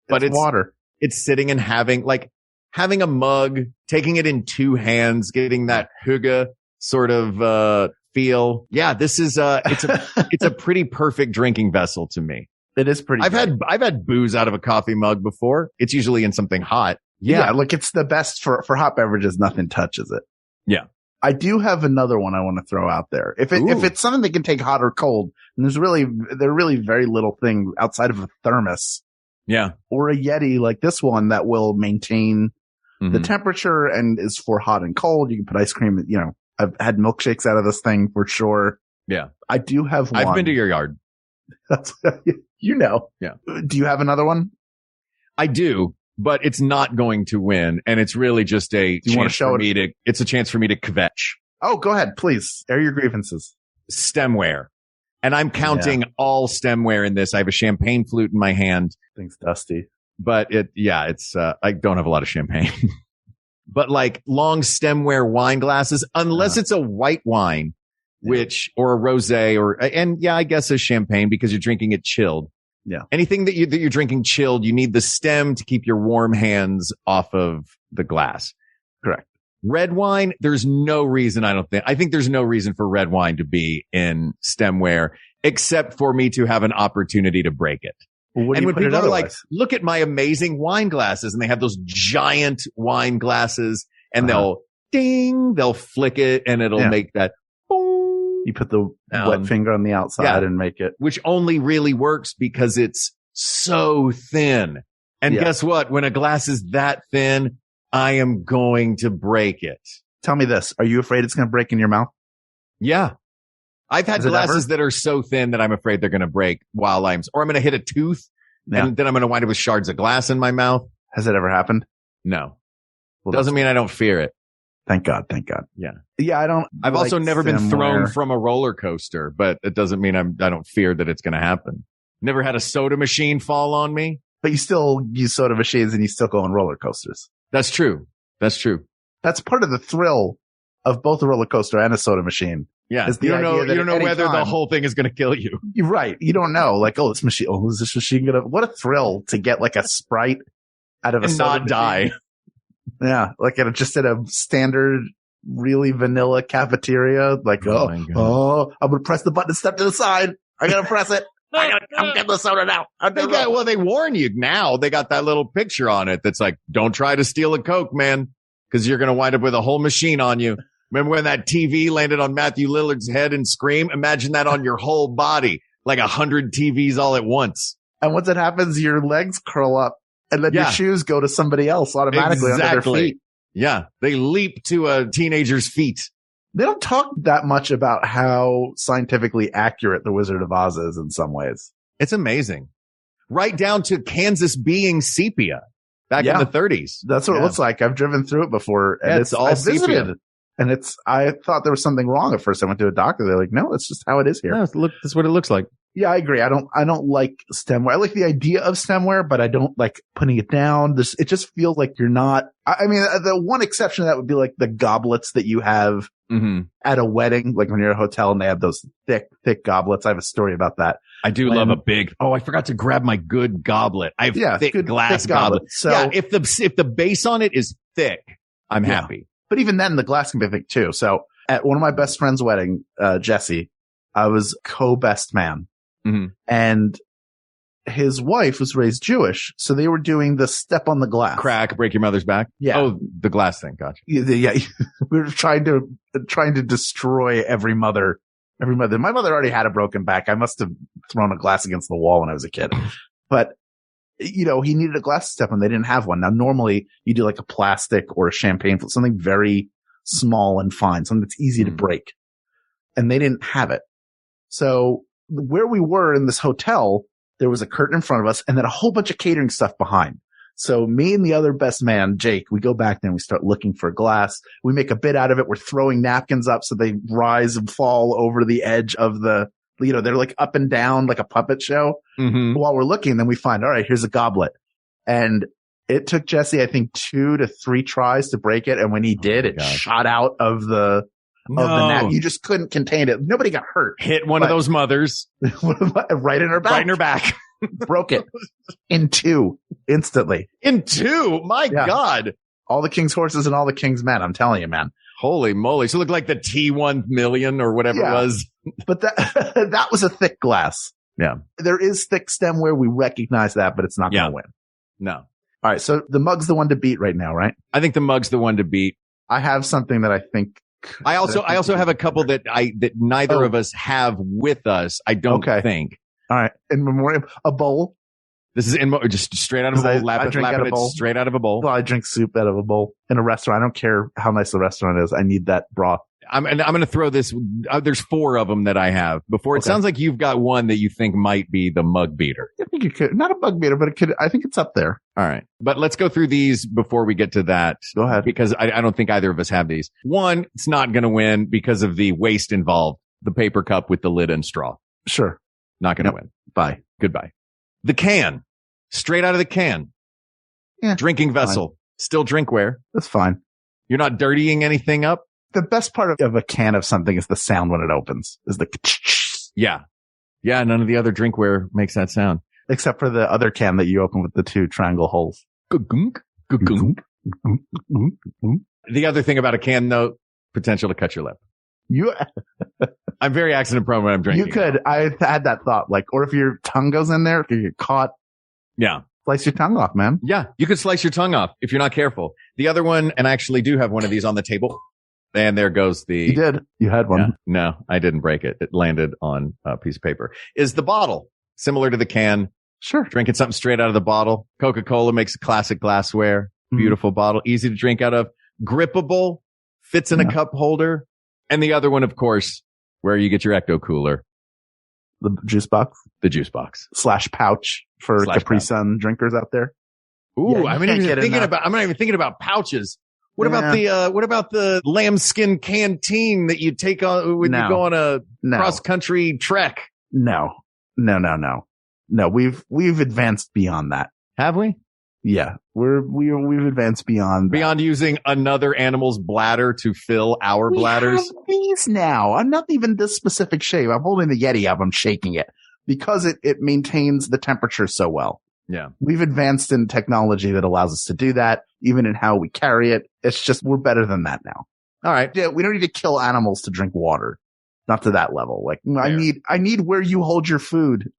But it's water. It's sitting and having a mug, taking it in two hands, getting that hygge sort of, feel. Yeah, this is, it's a pretty perfect drinking vessel to me. It is pretty. I've had booze out of a coffee mug before. It's usually in something hot. Yeah, look, it's the best for hot beverages. Nothing touches it. Yeah. I do have another one I want to throw out there. If it's something that can take hot or cold, and there's really very little thing outside of a thermos. Yeah. Or a Yeti like this one that will maintain the temperature and is for hot and cold. You can put ice cream, I've had milkshakes out of this thing for sure. Yeah. I do have one. I've been to your yard. That's, Yeah. Do you have another one? I do, but it's not going to win. And it's really just it's a chance for me to kvetch. Oh, go ahead, please. Air your grievances. Stemware. And I'm counting all stemware in this. I have a champagne flute in my hand. Thing's dusty. But I don't have a lot of champagne. But like long stemware wine glasses, unless it's a white wine, or a rosé I guess a champagne because you're drinking it chilled. Yeah. Anything that you're drinking chilled, you need the stem to keep your warm hands off of the glass. Correct. Red wine, there's no reason, I think there's no reason for red wine to be in stemware except for me to have an opportunity to break it. Well, and when people are like, look at my amazing wine glasses, and they have those giant wine glasses and they'll flick it and it'll make that. Boom. You put the wet finger on the outside and make it. Which only really works because it's so thin. And guess what? When a glass is that thin, I am going to break it. Tell me this. Are you afraid it's going to break in your mouth? Yeah. I've had glasses that are so thin that I'm afraid they're going to break or I'm going to hit a tooth and then I'm going to wind up with shards of glass in my mouth. Has it ever happened? No. Well, doesn't mean I don't fear it. Thank God. Yeah. Yeah, I've also never been thrown from a roller coaster, but it doesn't mean I don't fear that it's going to happen. Never had a soda machine fall on me. But you still use soda machines and you still go on roller coasters. That's true. That's part of the thrill of both a roller coaster and a soda machine. Yeah. You don't know whether the whole thing is going to kill you. You're right. You don't know. Like, is this machine going to, what a thrill to get like a Sprite out of a soda not machine. Die. Yeah. Like just at a standard, really vanilla cafeteria. Like, I'm going to press the button and step to the side. I got to press it. I'm getting the soda now. They warn you now. They got that little picture on it that's like, don't try to steal a Coke, man, because you're going to wind up with a whole machine on you. Remember when that TV landed on Matthew Lillard's head and Scream? Imagine that on your whole body, like 100 TVs all at once. And once it happens, your legs curl up and then your shoes go to somebody else automatically under their feet. Yeah. They leap to a teenager's feet. They don't talk that much about how scientifically accurate The Wizard of Oz is in some ways. It's amazing. Right down to Kansas being sepia back in the 30s. That's what it looks like. I've driven through it before. And it's all sepia. And I thought there was something wrong at first. I went to a doctor. They're like, no, it's just how it is here. No, that's what it looks like. Yeah, I agree. I don't like stemware. I like the idea of stemware, but I don't like putting it down. It just feels like you're not. I mean, the one exception to that would be like the goblets that you have at a wedding, like when you're at a hotel and they have those thick goblets. I have a story about that. I do love a big. Oh, I forgot to grab my good goblet. I have thick glass goblet. So yeah, if the base on it is thick, I'm happy. But even then, the glass can be thick too. So at one of my best friend's wedding, Jesse, I was co-best man. And his wife was raised Jewish, so they were doing the step on the glass. Crack, break your mother's back? Yeah. Oh, the glass thing. Gotcha. Yeah. We were trying to destroy every mother. My mother already had a broken back. I must have thrown a glass against the wall when I was a kid. But, he needed a glass step and they didn't have one. Now, normally you do like a plastic or a champagne, something very small and fine, something that's easy to break. And they didn't have it. So where we were in this hotel, there was a curtain in front of us and then a whole bunch of catering stuff behind. So me and the other best man, Jake, we go back there and we start looking for glass. We make a bit out of it. We're throwing napkins up so they rise and fall over the edge of they're like up and down like a puppet show. While we're looking, then we find, all right, here's a goblet. And it took Jesse, I think 2 to 3 tries to break it. And when he did, it shot out of the nap. You just couldn't contain it. Nobody got hurt. Hit one of those mothers. Right in her back. Right in her back. Broke it in 2 instantly. In 2? My God. All the king's horses and all the king's men. I'm telling you, man. Holy moly. So it looked like the T1 million or whatever it was. But that was a thick glass. Yeah. There is thick stemware. We recognize that, but it's not going to win. No. All right. So the mug's the one to beat right now, right? I think the mug's the one to beat. I have something that I think. I also have a couple that neither of us have with us. I don't think. All right. In memoriam, a bowl. This is just straight out of a bowl. Lapping it straight out of a bowl. Well, I drink soup out of a bowl in a restaurant. I don't care how nice the restaurant is. I need that broth. I'm going to throw this. There's 4 of them that I have before. It sounds like you've got one that you think might be the mug beater. I think it could. Not a mug beater, but it could. I think it's up there. All right. But let's go through these before we get to that. Go ahead. Because I don't think either of us have these. One, it's not going to win because of the waste involved. The paper cup with the lid and straw. Sure. Not going to win. Bye. Goodbye. The can. Straight out of the can. Yeah. Drinking vessel. Fine. Still drinkware. That's fine. You're not dirtying anything up. The best part of a can of something is the sound when it opens. Is the Yeah. None of the other drinkware makes that sound. Except for the other can that you open with the 2 triangle holes. The other thing about a can, though, potential to cut your lip. I'm very accident prone when I'm drinking. You could. I had that thought. Or if your tongue goes in there, if you get caught. Yeah. Slice your tongue off, man. Yeah. You could slice your tongue off if you're not careful. The other one, and I actually do have one of these on the table. And there goes the. You did. You had one. Yeah, no, I didn't break it. It landed on a piece of paper. Is the bottle similar to the can? Sure. Drinking something straight out of the bottle. Coca-Cola makes a classic glassware. Beautiful bottle. Easy to drink out of. Grippable. Fits in a cup holder. And the other one, of course, where you get your Ecto Cooler. The juice box. The juice box. / pouch for Capri Sun drinkers out there. Ooh, I'm not even thinking about pouches. What about the lambskin canteen that you take on when you go on a cross country trek? No. We've advanced beyond that. Have we? Yeah, we've advanced beyond using another animal's bladder to fill our bladders. Have these now. I'm not even this specific shape. I'm holding the Yeti up. I'm shaking it because it maintains the temperature so well. Yeah. We've advanced in technology that allows us to do that, even in how we carry it. It's just, we're better than that now. All right. Yeah, we don't need to kill animals to drink water. Not to that level. I need where you hold your food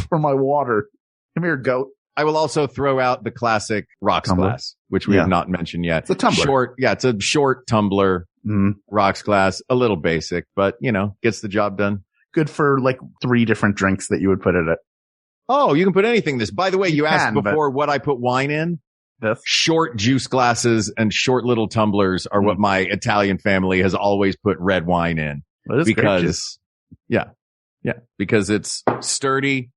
for my water. Come here, goat. I will also throw out the classic rocks glass, which we have not mentioned yet. It's a tumbler. It's a short tumbler, rocks glass, a little basic, but gets the job done. Good for 3 different drinks that you would put in it. Oh, you can put anything in this. By the way, you asked before what I put wine in. This? Short juice glasses and short little tumblers are what my Italian family has always put red wine in. Well, Because it's sturdy.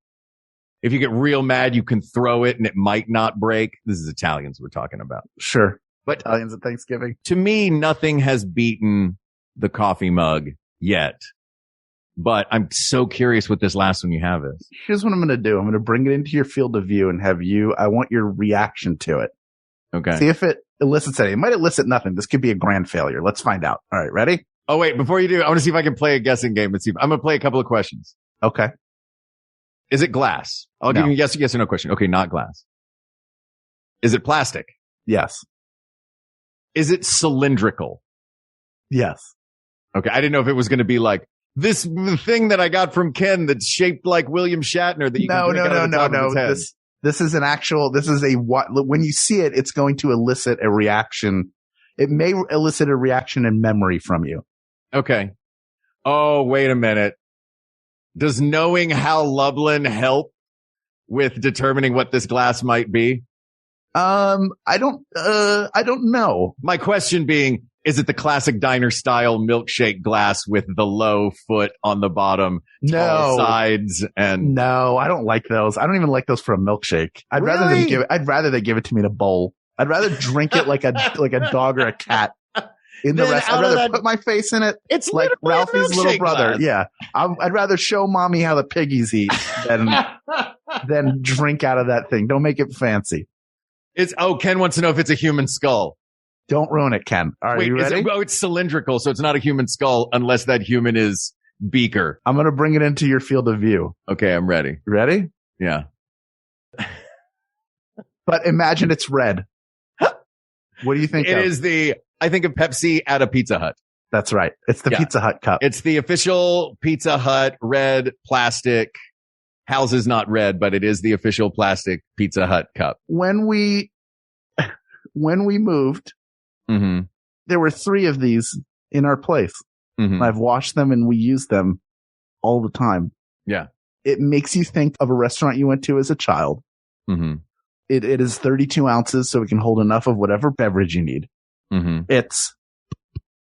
If you get real mad, you can throw it and it might not break. This is Italians we're talking about. Sure. But Italians at Thanksgiving. To me, nothing has beaten the coffee mug yet. But I'm so curious what this last one you have is. Here's what I'm going to do. I'm going to bring it into your field of view and I want your reaction to it. Okay. See if it elicits anything. It might elicit nothing. This could be a grand failure. Let's find out. All right. Ready? Oh, wait. Before you do, I want to see if I can play a guessing game and see. I'm going to play a couple of questions. Okay. Is it glass? I'll give you a yes or no question. Okay. Not glass. Is it plastic? Yes. Is it cylindrical? Yes. Okay. I didn't know if it was going to be like this thing that I got from Ken that's shaped like William Shatner that you can drink out of the top of his head. This is when you see it, it's going to elicit a reaction. It may elicit a reaction in memory from you. Okay. Oh, wait a minute. Does knowing Hal Lublin help with determining what this glass might be? I don't know. My question being, is it the classic diner style milkshake glass with the low foot on the bottom, tall sides, and no, I don't like those. I don't even like those for a milkshake. I'd rather they give it to me in a bowl. I'd rather drink it like a dog or a cat. I'd rather put my face in it. It's like Ralphie's little brother. Glass. Yeah. I'd rather show mommy how the piggies eat than drink out of that thing. Don't make it fancy. Ken wants to know if it's a human skull. Don't ruin it, Ken. All right, you ready? It's cylindrical, so it's not a human skull unless that human is Beaker. I'm going to bring it into your field of view. Okay, I'm ready. You ready? Yeah. But imagine it's red. What do you think? I think of Pepsi at a Pizza Hut. That's right. It's the Pizza Hut cup. It's the official Pizza Hut red plastic. Hal's is not red, but it is the official plastic Pizza Hut cup. When we moved, there were 3 of these in our place. I've washed them and we use them all the time. Yeah. It makes you think of a restaurant you went to as a child. It is 32 ounces, so it can hold enough of whatever beverage you need. That's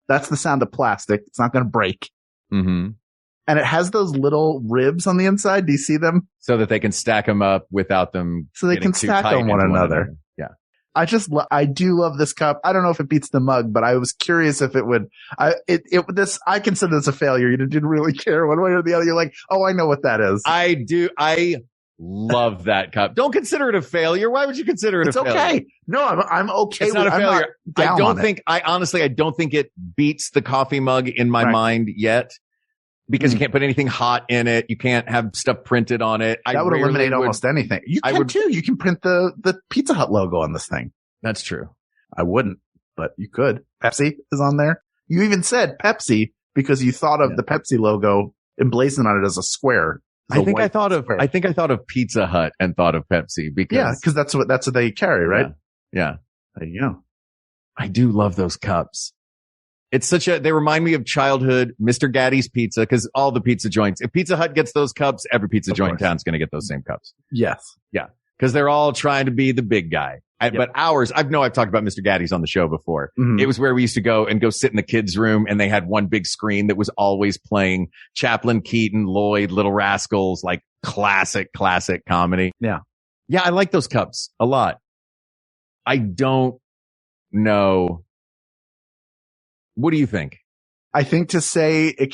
the sound of plastic. It's not going to break. And it has those little ribs on the inside. Do you see them? So that they can stack them up without them. So they can stack on one another. Yeah. I do love this cup. I don't know if it beats the mug, but I was curious if it would. I consider this a failure. You didn't really care one way or the other. You're like, oh, I know what that is. I do. I love that cup. Don't consider it a failure. Why would you consider it a failure? It's okay. No, I'm okay. It's not a failure. I don't think it beats the coffee mug in my mind yet. Because you can't put anything hot in it. You can't have stuff printed on it. That would eliminate almost anything. You can too. You can print the Pizza Hut logo on this thing. That's true. I wouldn't, but you could. Pepsi is on there. You even said Pepsi because you thought of the Pepsi logo emblazoned on it as a square. I think I thought of Pizza Hut and thought of Pepsi because that's what they carry, right? Yeah. There you go. I do love those cups. They remind me of childhood Mr. Gaddy's Pizza because all the pizza joints, if Pizza Hut gets those cups, every pizza joint in town's going to get those same cups. Yes. Yeah. Because they're all trying to be the big guy. But ours, I've talked about Mr. Gaddy's on the show before. It was where we used to go sit in the kids' room and they had one big screen that was always playing Chaplin, Keaton, Lloyd, Little Rascals, like classic comedy. Yeah. Yeah. I like those cups a lot. I don't know. What do you think? I think to say it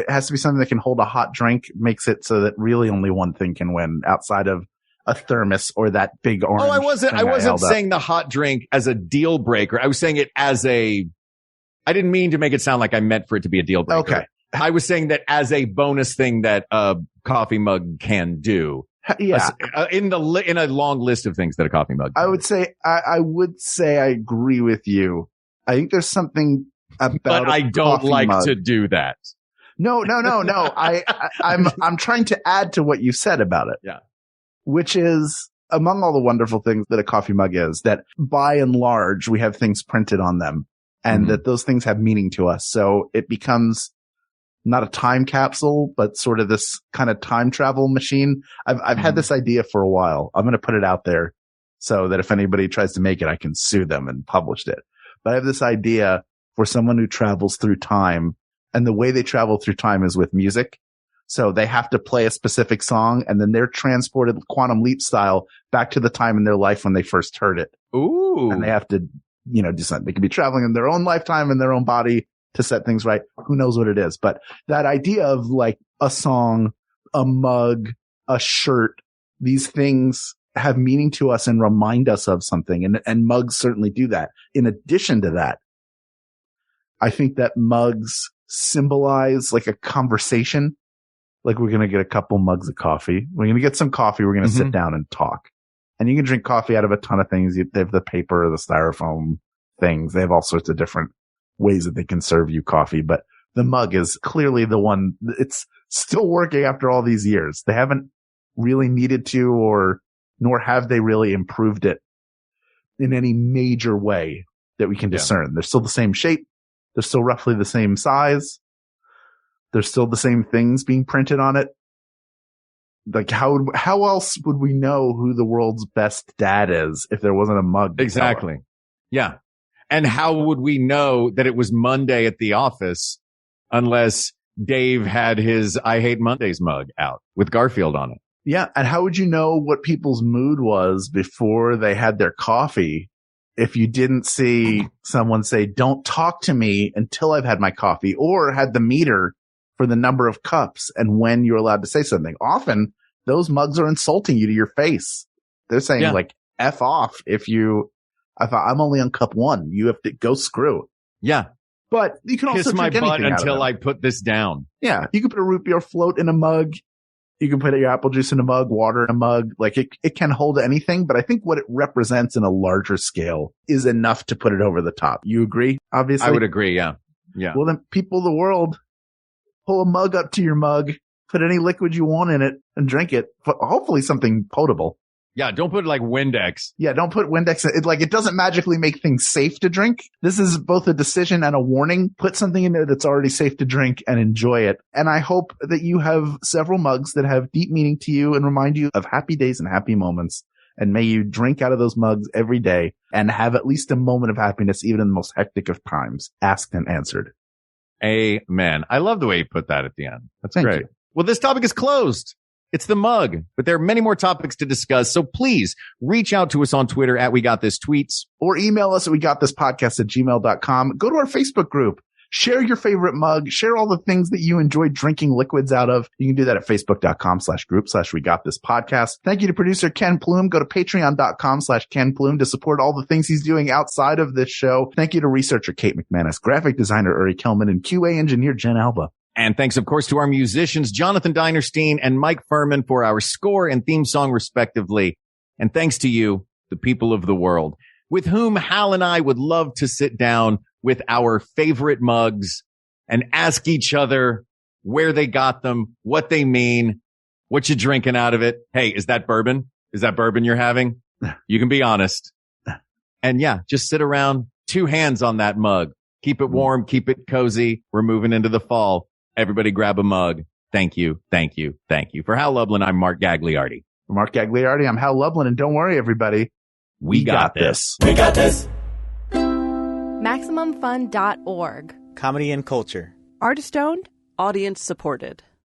has to be something that can hold a hot drink makes it so that really only one thing can win outside of a thermos or that big orange. Oh, I wasn't saying the hot drink as a deal breaker. I was saying it I didn't mean to make it sound like I meant for it to be a deal breaker. Okay. I was saying that as a bonus thing that a coffee mug can do. Yeah. In a long list of things that a coffee mug can do. I would say I agree with you. I think there's something about but I don't like mug. to do that. No. I'm trying to add to what you said about it. Yeah. Which is among all the wonderful things that a coffee mug is, that by and large, we have things printed on them and that those things have meaning to us. So it becomes not a time capsule, but sort of this kind of time travel machine. I've had this idea for a while. I'm going to put it out there. so that if anybody tries to make it, I can sue them and publish it. But I have this idea for someone who travels through time, and the way they travel through time is with music. So they have to play a specific song, and then they're transported quantum leap style back to the time in their life when they first heard it. Ooh. And they have to, do something. They could be traveling in their own lifetime in their own body to set things right. Who knows what it is? But that idea of like a song, a mug, a shirt, these things have meaning to us and remind us of something. And mugs certainly do that. In addition to that, I think that mugs symbolize like a conversation. Like we're going to get a couple mugs of coffee. We're going to get some coffee. We're going to sit down and talk. And you can drink coffee out of a ton of things. They have the paper, the styrofoam things. They have all sorts of different ways that they can serve you coffee. But the mug is clearly the one. It's still working after all these years. They haven't really needed to, nor have they really improved it in any major way that we can discern. They're still the same shape. They're still roughly the same size. There's still the same things being printed on it. Like how else would we know who the world's best dad is if there wasn't a mug? Exactly. Yeah. And how would we know that it was Monday at the office unless Dave had his I Hate Mondays mug out with Garfield on it? Yeah. And how would you know what people's mood was before they had their coffee if you didn't see someone say, don't talk to me until I've had my coffee, or had the meter for the number of cups and when you're allowed to say something? Often those mugs are insulting you to your face. They're saying like, F off I thought I'm only on cup 1. You have to go screw. Yeah. But you can also kiss my drink butt anything until I put this down. Yeah. You can put a root beer float in a mug. You can put your apple juice in a mug, water in a mug. Like it can hold anything, but I think what it represents in a larger scale is enough to put it over the top. You agree? Obviously. I would agree. Yeah. Yeah. Well, then people of the world, pull a mug up to your mug, put any liquid you want in it and drink it. Hopefully something potable. Yeah. Don't put like Windex. Yeah. Don't put Windex. It doesn't magically make things safe to drink. This is both a decision and a warning. Put something in there that's already safe to drink and enjoy it. And I hope that you have several mugs that have deep meaning to you and remind you of happy days and happy moments. And may you drink out of those mugs every day and have at least a moment of happiness, even in the most hectic of times. Asked and answered. Amen. I love the way you put that at the end. That's Thank great. you. Well, this topic is closed. It's the mug, but there are many more topics to discuss. So please reach out to us on Twitter at We Got This Tweets, or email us at wegotThisPodcast@gmail.com. Go to our Facebook group. Share your favorite mug. Share all the things that you enjoy drinking liquids out of. You can do that at facebook.com/group/WeGotThisPodcast. Thank you to producer Ken Plume. Go to patreon.com/Ken Plume to support all the things he's doing outside of this show. Thank you to researcher Kate McManus, graphic designer Uri Kelman, and QA engineer Jen Alba. And thanks, of course, to our musicians, Jonathan Dinerstein and Mike Furman, for our score and theme song, respectively. And thanks to you, the people of the world, with whom Hal and I would love to sit down with our favorite mugs and ask each other where they got them, what they mean, what you drinking out of it. Hey, is that bourbon? Is that bourbon you're having? You can be honest. And yeah, just sit around, 2 hands on that mug. Keep it warm. Keep it cozy. We're moving into the fall. Everybody grab a mug. Thank you. Thank you. Thank you. For Hal Lublin, I'm Mark Gagliardi. For Mark Gagliardi, I'm Hal Lublin. And don't worry, everybody. We got this. We got this. MaximumFun.org. Comedy and culture. Artist owned. Audience supported.